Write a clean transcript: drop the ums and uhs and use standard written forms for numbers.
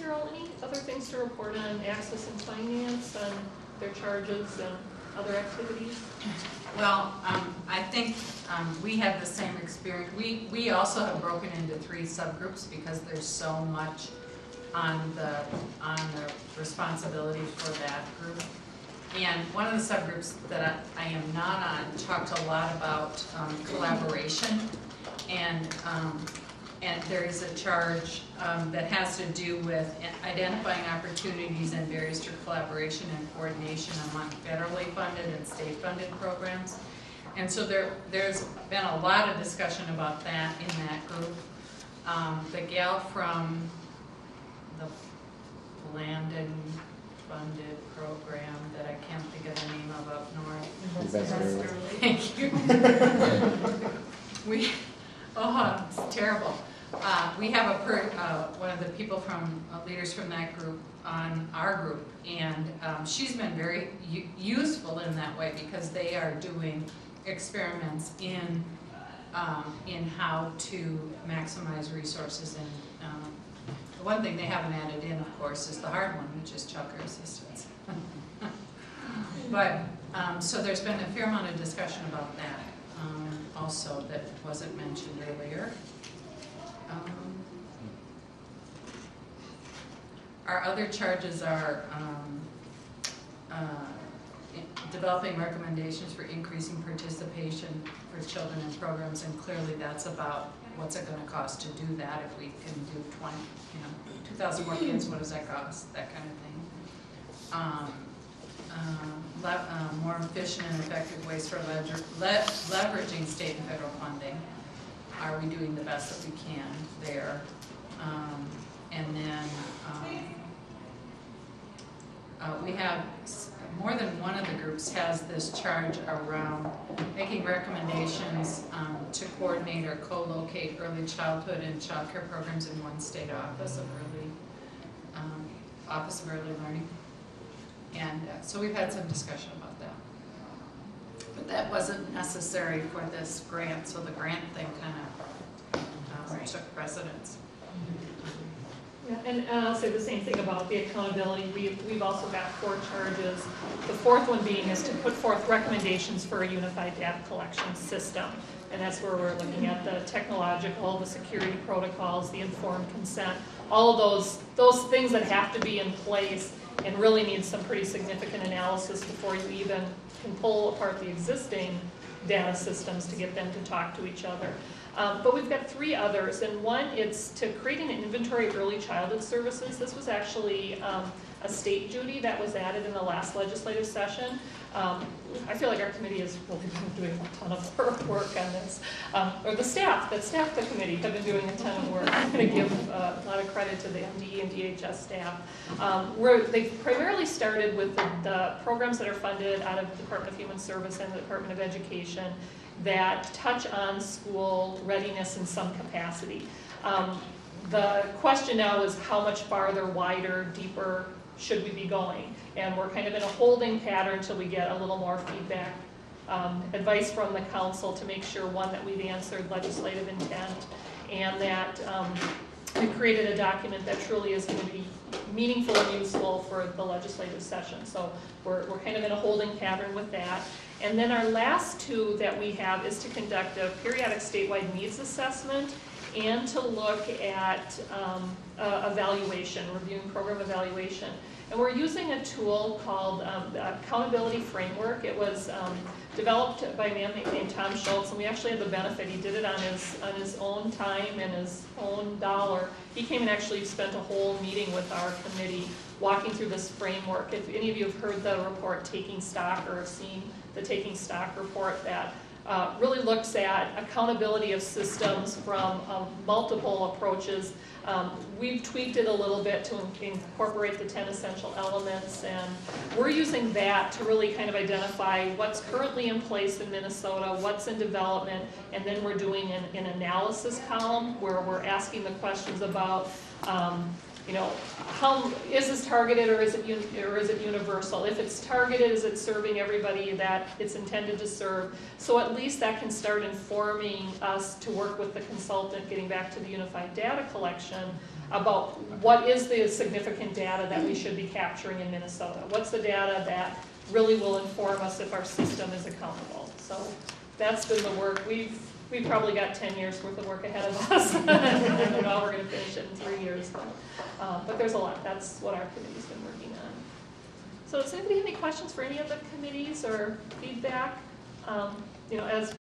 Carol, any other things to report on Access and Finance, on their charges and other activities? Well, I think we have the same experience. We also have broken into 3 subgroups because there's so much on the responsibility for that group. And one of the subgroups that I am not on talked a lot about collaboration, and there is a charge that has to do with identifying opportunities and barriers to collaboration and coordination among federally funded and state funded programs. And so there's been a lot of discussion about that in that group. The gal from the Landon funded program that I can't think of the name of up north. Thank you. It's terrible. We have one of the people from leaders from that group on our group, and she's been very useful in that way because they are doing experiments in how to maximize resources. And the one thing they haven't added in, of course, is the hard one, which is child care assistance. But so there's been a fair amount of discussion about that also that wasn't mentioned earlier. Our other charges are developing recommendations for increasing participation for children in programs, and clearly that's about what's it going to cost to do that. If we can do 2,000 more kids, what does that cost? That kind of thing. More efficient and effective ways for leveraging state and federal funding. Are we doing the best that we can there? And then we have more than one of the groups has this charge around making recommendations to coordinate or co-locate early childhood and child care programs in one state office of early learning. And so we've had some discussion about that. But that wasn't necessary for this grant, so the grant thing kind of took precedence. Yeah, and I'll say the same thing about the accountability. We've also got 4 charges. The 4th one being is to put forth recommendations for a unified data collection system. And that's where we're looking at the technological, the security protocols, the informed consent, all of those things that have to be in place and really need some pretty significant analysis before you even can pull apart the existing data systems to get them to talk to each other. But we've got 3 others, and one, it's to create an inventory of early childhood services. This was actually a state duty that was added in the last legislative session. I feel like our committee has really been doing a ton of work on this. Or the staff the committee have been doing a ton of work. I'm going to give a lot of credit to the MD and DHS staff. Where they've primarily started with the programs that are funded out of the Department of Human Service and the Department of Education that touch on school readiness in some capacity. The question now is how much farther, wider, deeper should we be going? And we're kind of in a holding pattern until we get a little more feedback, advice from the council to make sure, one, that we've answered legislative intent, and that we've created a document that truly is going to be meaningful and useful for the legislative session. So we're kind of in a holding pattern with that. And then our last 2 that we have is to conduct a periodic statewide needs assessment and to look at evaluation, reviewing program evaluation. And we're using a tool called the Accountability Framework. It was developed by a man named Tom Schultz, and we actually had the benefit. He did it on his own time and his own dollar. He came and actually spent a whole meeting with our committee walking through this framework. If any of you have heard the report Taking Stock or have seen the Taking Stock report, that really looks at accountability of systems from multiple approaches. We've tweaked it a little bit to incorporate the 10 essential elements, and we're using that to really kind of identify what's currently in place in Minnesota, what's in development, and then we're doing an analysis column where we're asking the questions about how is this targeted, or is it universal? If it's targeted, is it serving everybody that it's intended to serve? So at least that can start informing us to work with the consultant, getting back to the unified data collection, about what is the significant data that we should be capturing in Minnesota. What's the data that really will inform us if our system is accountable. So that's been the work. We've probably got 10 years worth of work ahead of us. I don't know how we're going to finish it in 3 years, but there's a lot. That's what our committee's been working on. So does anybody have any questions for any of the committees or feedback? You know, as